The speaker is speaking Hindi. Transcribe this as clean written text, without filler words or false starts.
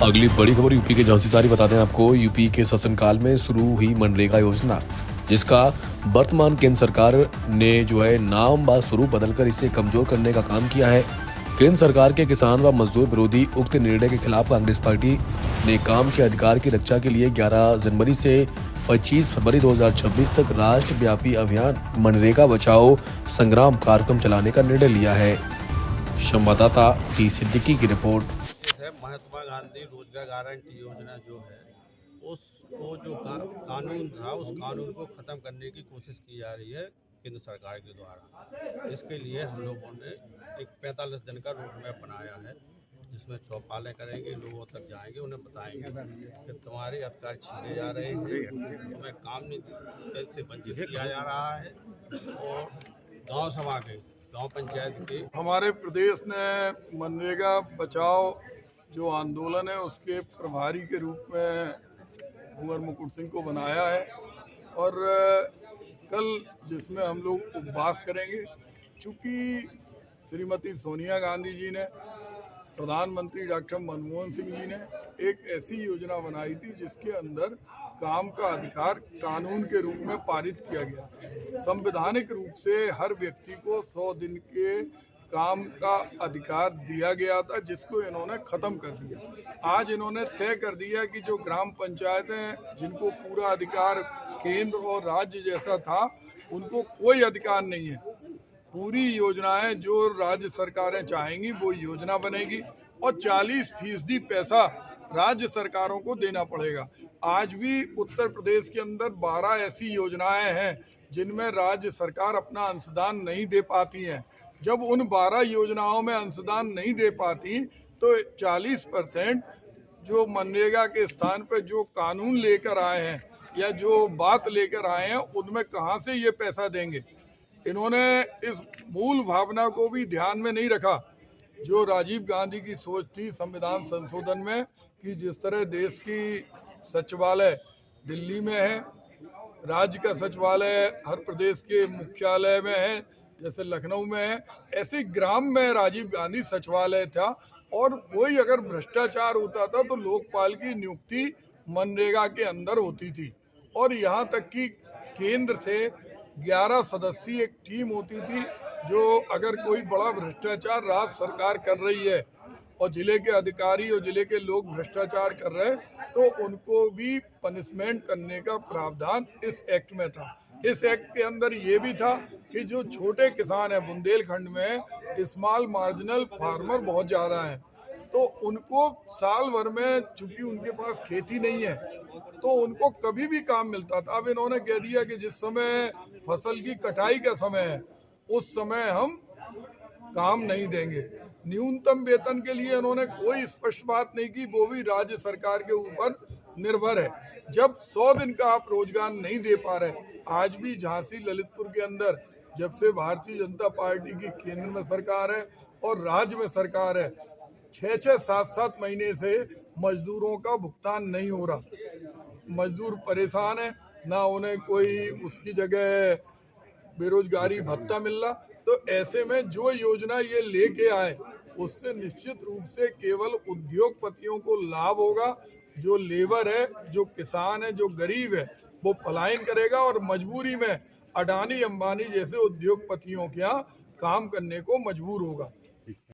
अगली बड़ी खबर यूपी के झांसी सारी बता दें आपको। यूपी के शासनकाल में शुरू हुई मनरेगा योजना, जिसका वर्तमान केंद्र सरकार ने नाम व स्वरूप बदलकर इसे कमजोर करने का काम किया है। केंद्र सरकार के किसान व मजदूर विरोधी उक्त निर्णय के खिलाफ कांग्रेस पार्टी ने काम के अधिकार की रक्षा के लिए 11 जनवरी से 25 फरवरी 2026 तक राष्ट्रव्यापी अभियान मनरेगा बचाओ संग्राम कार्यक्रम चलाने का निर्णय लिया है। संवाददाता टी सिद्दीकी की रिपोर्ट। है महात्मा गांधी रोजगार गारंटी योजना जो है उसको जो कानून था उस कानून को ख़त्म करने की कोशिश की जा रही है केंद्र सरकार के द्वारा। इसके लिए हम लोगों ने एक 45 दिन का रोड मैप बनाया है, जिसमें चौपालें करेंगे, लोगों तक जाएंगे, उन्हें बताएंगे कि तुम्हारे अधिकार छीने जा रहे हैं, तुम्हें काम नहीं से वंचित किया जा रहा है। और गांव सभा के गांव पंचायत के हमारे प्रदेश ने मनरेगा बचाओ जो आंदोलन है उसके प्रभारी के रूप में कुंवर मुकुट सिंह को बनाया है। और कल जिसमें हम लोग उपवास करेंगे, चूँकि श्रीमती सोनिया गांधी जी ने, प्रधानमंत्री डॉक्टर मनमोहन सिंह जी ने एक ऐसी योजना बनाई थी जिसके अंदर काम का अधिकार कानून के रूप में पारित किया गया। संवैधानिक रूप से हर व्यक्ति को 100 दिन के काम का अधिकार दिया गया था, जिसको इन्होंने ख़त्म कर दिया। आज इन्होंने तय कर दिया कि जो ग्राम पंचायतें जिनको पूरा अधिकार केंद्र और राज्य जैसा था, उनको कोई अधिकार नहीं है। पूरी योजनाएं जो राज्य सरकारें चाहेंगी वो योजना बनेगी और 40% पैसा राज्य सरकारों को देना पड़ेगा। आज भी उत्तर प्रदेश के अंदर 12 ऐसी योजनाएं हैं जिनमें राज्य सरकार अपना अंशदान नहीं दे पाती हैं। जब उन 12 योजनाओं में अंशदान नहीं दे पाती तो 40% जो मनरेगा के स्थान पर जो कानून लेकर आए हैं या जो बात लेकर आए हैं, उनमें कहाँ से ये पैसा देंगे। इन्होंने इस मूल भावना को भी ध्यान में नहीं रखा जो राजीव गांधी की सोच थी संविधान संशोधन में, कि जिस तरह देश की सचिवालय दिल्ली में है, राज्य का सचिवालय हर प्रदेश के मुख्यालय में है, जैसे लखनऊ में है, ऐसे ग्राम में राजीव गांधी सचिवालय था। और कोई अगर भ्रष्टाचार होता था तो लोकपाल की नियुक्ति मनरेगा के अंदर होती थी। और यहाँ तक कि केंद्र से 11 सदस्यीय एक टीम होती थी, जो अगर कोई बड़ा भ्रष्टाचार राज्य सरकार कर रही है और जिले के अधिकारी और जिले के लोग भ्रष्टाचार कर रहे हैं तो उनको भी पनिशमेंट करने का प्रावधान इस एक्ट में था। इस एक्ट के अंदर ये भी था कि जो छोटे किसान हैं, बुंदेलखंड में स्मॉल मार्जिनल फार्मर बहुत ज़्यादा हैं, तो उनको साल भर में, चूंकि उनके पास खेती नहीं है, तो उनको कभी भी काम मिलता था। अब इन्होंने कह दिया कि जिस समय फसल की कटाई का समय है उस समय हम काम नहीं देंगे। न्यूनतम वेतन के लिए उन्होंने कोई स्पष्ट बात नहीं की, वो भी राज्य सरकार के ऊपर निर्भर है। जब 100 दिन का आप रोजगार नहीं दे पा रहे, आज भी झांसी ललितपुर के अंदर जब से भारतीय जनता पार्टी की केंद्र में सरकार है और राज्य में सरकार है, 6-6, 7-7 महीने से मजदूरों का भुगतान नहीं हो रहा। मजदूर परेशान है, ना उन्हें कोई उसकी जगह बेरोजगारी भत्ता मिल रहा। तो ऐसे में जो योजना ये लेके आए उससे निश्चित रूप से केवल उद्योगपतियों को लाभ होगा। जो लेबर है, जो किसान है, जो गरीब है, वो पलायन करेगा और मजबूरी में अडानी अंबानी जैसे उद्योगपतियों के यहाँ काम करने को मजबूर होगा।